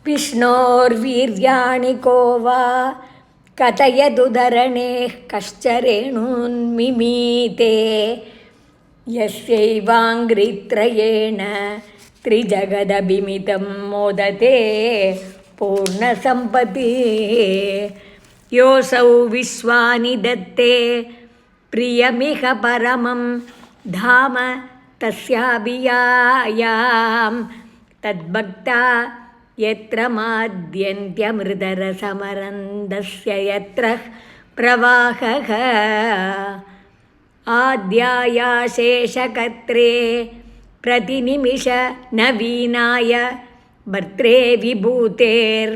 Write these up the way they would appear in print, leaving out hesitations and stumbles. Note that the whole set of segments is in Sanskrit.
विष्णोर्वीर्याणि को वा कथयदुदरणेः कश्चरेणून्मिमीते यस्यैवाङ्घ्रित्रयेण त्रिजगदभिमितं मोदते पूर्णसम्पत्तिः योऽसौ विश्वानि दत्ते प्रियमिह परमं धाम तस्याभियायां तद्भक्ता यत्र माद्यन्त्यमृतरसमरन्दस्य यत्र प्रवाहः आद्यायाशेषकर्त्रे प्रतिनिमिष नवीनाय भर्त्रे विभूतेर्भक्तात्मा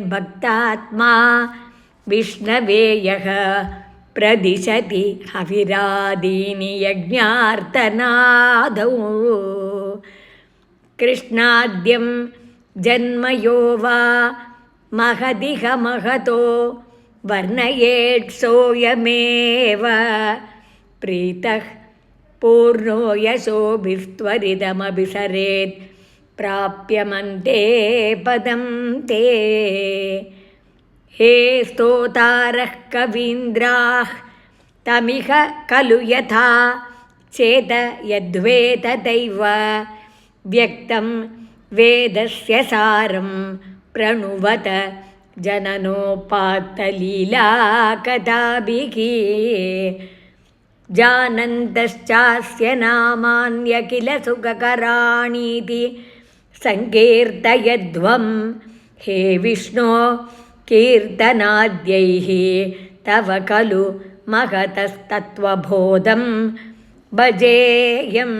विष्णवे यः प्रदिशति हविरादीनि यज्ञार्तनादौ कृष्णाद्यं जन्म यो वा महदिह महतो वर्णयेत्सोऽयमेव प्रीतः पूर्णो यशोभिस्त्वरितमभिसरेत् प्राप्यमन्ते पदं ते हे स्तोतारः कवीन्द्राः तमिह खलु यथा चेत यद्वेतदैव व्यक्तं वेदस्य सारं प्रणुवत जननोपात्तलीलाकथाभिः जानन्तश्चास्य नामान्यखिल सुखकराणीति सङ्कीर्तयध्वं हे विष्णो कीर्तनाद्यैः तव खलु महतस्तत्त्वबोधं भजेयं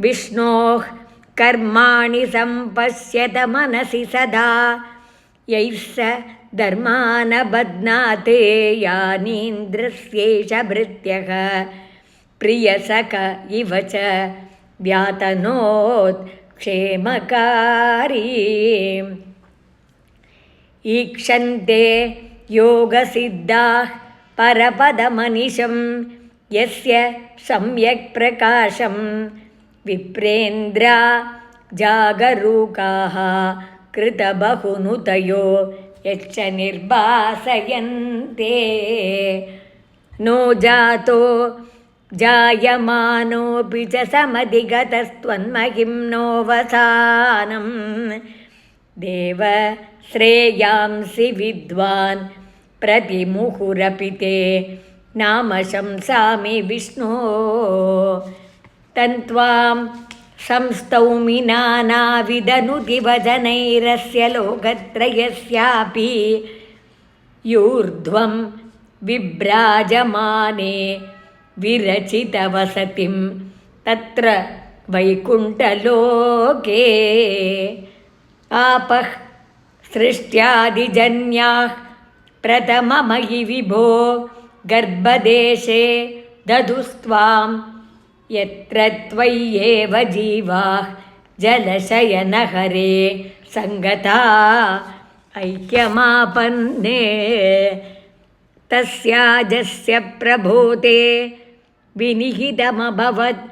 विष्णोः कर्माणि सम्पश्यत मनसि सदा यैः स धर्मान् बध्नाते यानीन्द्रस्यैष भृत्यः प्रियसख इव च व्यातनोत् क्षेमकारी ईक्षन्ते योगसिद्धाः परपदमनिशं यस्य सम्यक् प्रकाशं विप्रेन्द्रा जागरूकाः कृतबहुनुतयो यच्च निर्भासयन्ते नो जातो जायमानोऽपि च समधिगतस्त्वन्महिम्नोऽवसानं देव श्रेयांसि विद्वान् प्रतिमुहुरपि ते नाम शंसामि विष्णो तन्त्वां संस्तौमि नानाविधनुतिवचनैरस्य लोकत्रयस्यापि यूर्ध्वं विभ्राजमाने विरचितवसतिं तत्र वैकुण्ठलोके आपः सृष्ट्यादिजन्याः प्रथममयि विभो गर्भदेशे दधुस्त्वां यत्र त्वय्येव जीवाः जलशयनहरे सङ्गता ऐक्यमापन्ने तस्याजस्य प्रभूते विनिहितमभवत्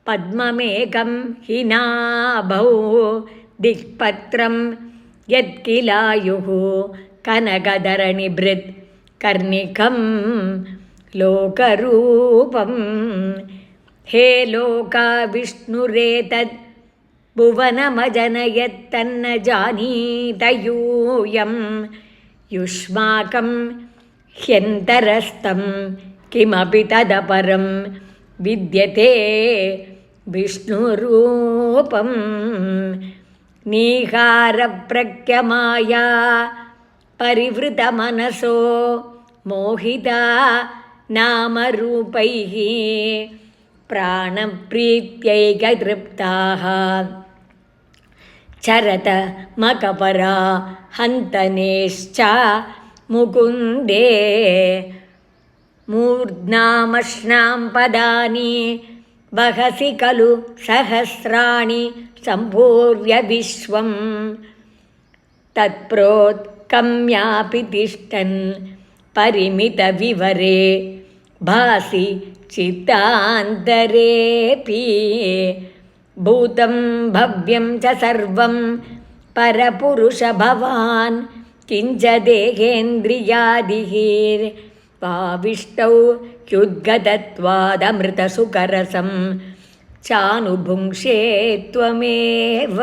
पद्ममेकं हि नाभौ दिक्पत्रं यत्किलायुः कनकधरणिभृत् कर्णिकं लोकरूपं हे लोका विष्णुरेतद् भुवनमजनयत्तन्न जानीत यूयं युष्माकं ह्यन्तरस्तं किमपि तदपरं विद्यते विष्णुरूपं नीहारप्रख्यमाया परिवृतमनसो मोहिता नामरूपैः प्राणप्रीत्यैकतृप्ताः चरत मकपरा हन्तनेश्च मुकुन्दे मूर्ध्नामश्नां पदानि वहसि खलु सहस्राणि सम्पूर्य विश्वं तत्प्रोत्कम्यापि तिष्ठन् परिमितविवरे भासि चित्तान्तरेऽपि भूतं भव्यं च सर्वं परपुरुष भवान् किञ्च देहेन्द्रियादिभिर्वाविष्टौ ह्युद्गतत्वादमृतसुकरसं चानुभुङ्क्षे त्वमेव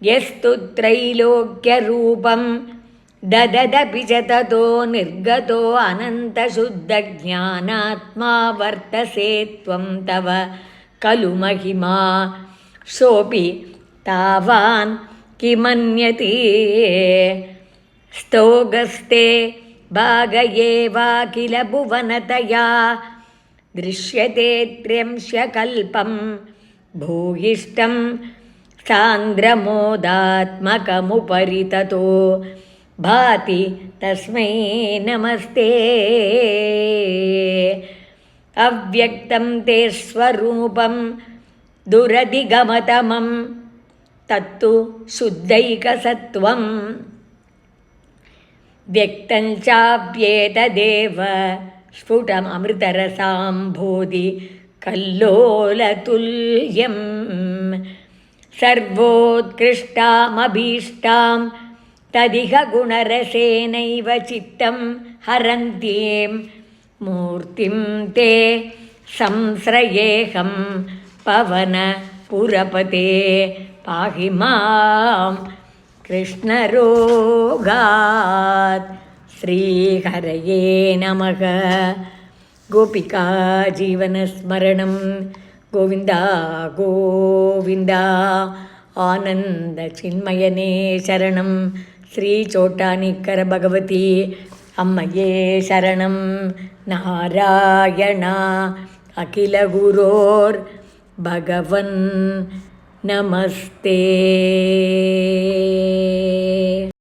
यस्तु त्रैलोक्यरूपं दददपि च ततो निर्गतो अनन्तशुद्धज्ञानात्मा वर्तसे त्वं तव खलु महिमा सोऽपि तावान् किमन्यति स्तोगस्ते भाग एवाखिल भुवनतया दृश्यते त्र्यंशकल्पं भूयिष्ठं सान्द्रमोदात्मकमुपरि ततो भाति तस्मै नमस्ते अव्यक्तं ते स्वरूपं दुरधिगमतमं तत्तु शुद्धैकसत्त्वं व्यक्तं चाप्येतदेव स्फुटममृतरसाम्भोधि कल्लोलतुल्यं सर्वोत्कृष्टामभीष्टां तदिह गुणरसेनैव चित्तं हरन्तीं मूर्तिं ते संश्रयेऽहं पवनपुरपते पाहि मां कृष्णरोगात् श्रीहरये नमः गोपिका जीवनस्मरणं गोविन्द गोविन्द आनन्दचिन्मयने शरणं श्रीचोटानिकर भगवती अम्मये शरणं नारायण अखिलगुरोर्भगवन् नमस्ते।